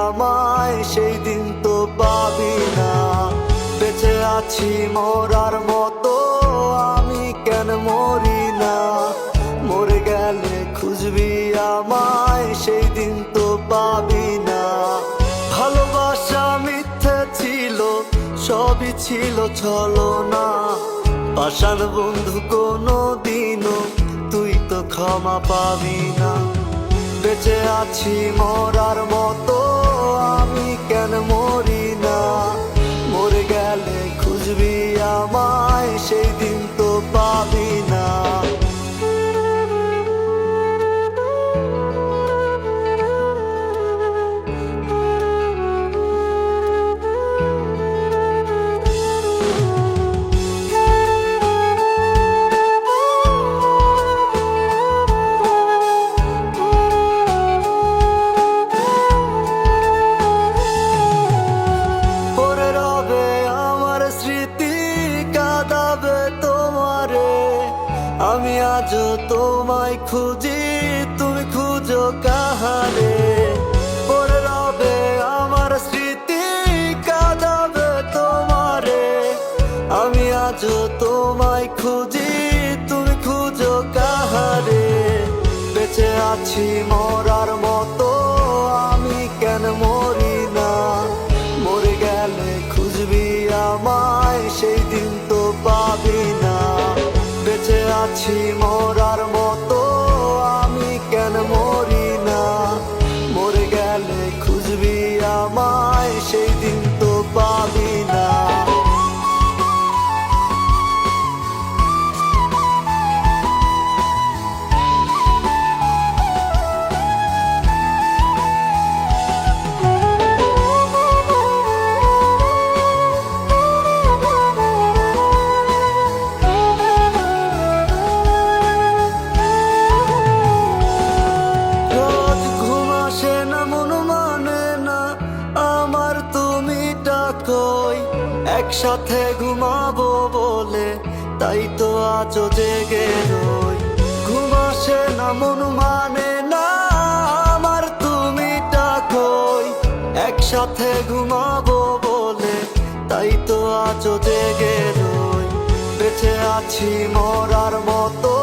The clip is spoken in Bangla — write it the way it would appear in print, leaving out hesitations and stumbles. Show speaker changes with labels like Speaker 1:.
Speaker 1: আমায় সেই দিন তো পাবি না। বেঁচে আছি মরার মতো, আমি কেন মরি না? মরে গেলে খুঁজবি আমায় সেই দিন তো পাবি না। ভালোবাসা মিথ্যে ছিল, সবই ছিল ছলনা। পাষাণ বন্ধু কোনো দিনও তুই তো ক্ষমা পাবি না। বেঁচে আছি মরার মতো, আমি কেন মরি না? মরে গেলে খুঁজবি আমায় সেই দিন তো পাবি না। আমি আজও তোমায় খুঁজি, তুমি খুঁজো কাহারে? পড়ে রবে আমার স্মৃতি, কাঁদাবে তোমারে। আমি আজও তোমায় খুঁজি, তুমি খুঁজো কাহারে? বেঁচে আছি মরার মতো, আমি কেন মরি না? মরে গেলে খুঁজবি আমায় সেই দিন তো পাবি না। বেঁচে আছি মরার মতো, আমি কেন মরি না? মরে গেলে খুঁজবি আমায় সেই দিন তো পাবি না। একসাথে ঘুমাবো বলে তাই তো আজও জেগে রই। ঘুম আসে না, মন মানে না আমার, তুমি ডাকোই। একসাথে ঘুমাবো বলে তাই তো আজও জেগে রই। বেঁচে আছি মরার মতো,